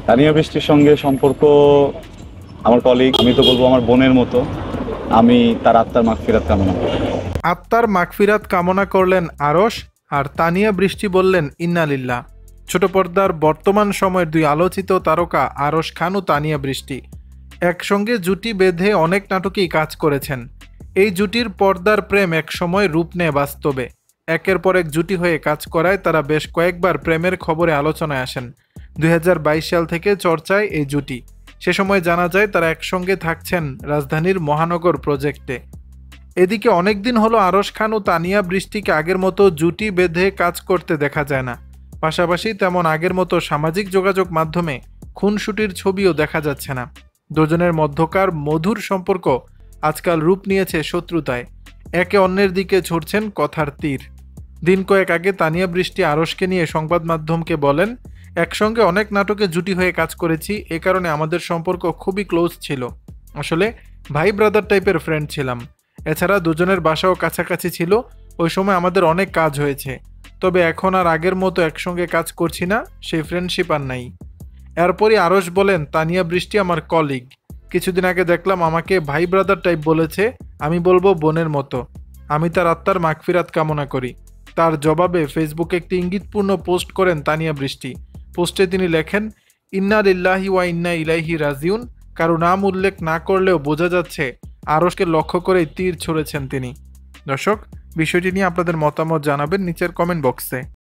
তানিয়া বৃষ্টির সঙ্গে সম্পর্ক আমার কলিগ, আমি তো বলবো আমার বোনের মতো। আমি তার আত্মার মাগফিরাত কামনা করি। আত্মার মাগফিরাত কামনা করলেন আরশ, আর তানিয়া বৃষ্টি বললেন ইন্না লিল্লাহ। ছোট পর্দার বর্তমান সময়ের দুই আলোচিত তারকা আরশ খান ও তানিয়া বৃষ্টি একসঙ্গে জুটি বেঁধে অনেক নাটকেই কাজ করেছেন। এই জুটির পর্দার প্রেম একসময় রূপ নেয় বাস্তবে। একের পর এক জুটি হয়ে কাজ করায় তারা বেশ কয়েকবার প্রেমের খবরে আলোচনায় আসেন। 2022 সাল থেকে চর্চায় এই জুটি। সে সময় জানা যায় তারা একসঙ্গে থাকছেন রাজধানীর মহানগর প্রজেক্টে। এদিকে অনেকদিন হলো আরশ খান ও তানিয়া বৃষ্টিকে আগের মতো জুটি বেঁধে কাজ করতে দেখা যায় না। পাশাপাশি তেমন আগের মতো সামাজিক যোগাযোগ মাধ্যমে খুনসুটির ছবিও দেখা যাচ্ছে না। দুজনের মধ্যকার মধুর সম্পর্ক আজকাল রূপ নিয়েছে শত্রুতায়। একে অন্যের দিকে ছুড়ছেন কথার তীর। দিন কয়েক আগে তানিয়া বৃষ্টি আরশকে নিয়ে সংবাদ মাধ্যমকে বলেন, একসঙ্গে অনেক নাটকে জুটি হয়ে কাজ করেছি, এ কারণে আমাদের সম্পর্ক খুবই ক্লোজ ছিল। আসলে ভাই ব্রাদার টাইপের ফ্রেন্ড ছিলাম। এছাড়া দুজনের বাসাও কাছাকাছি ছিল। ওই সময় আমাদের অনেক কাজ হয়েছে। তবে এখন আর আগের মতো একসঙ্গে কাজ করছি না, সেই ফ্রেন্ডশিপ আর নাই। এরপরই আরশ বলেন, তানিয়া বৃষ্টি আমার কলিগ। কিছুদিন আগে দেখলাম আমাকে ভাই ব্রাদার টাইপ বলেছে, আমি বলবো বোনের মতো। আমি তার আত্মার মাগফিরাত কামনা করি। তার জবাবে ফেসবুকে একটি ইঙ্গিতপূর্ণ পোস্ট করেন তানিয়া বৃষ্টি। পোস্টে তিনি লেখেন, ইন্না লিল্লাহি ওয়া ইন্না ইলাইহি রাজিউন। কারো নাম উল্লেখ না করলেও বোঝা যাচ্ছে আরশকে লক্ষ্য করেই তীর ছুঁড়েছেন তিনি। দর্শক, বিষয়টি নিয়ে আপনাদের মতামত জানাবেন নিচের কমেন্ট বক্সে।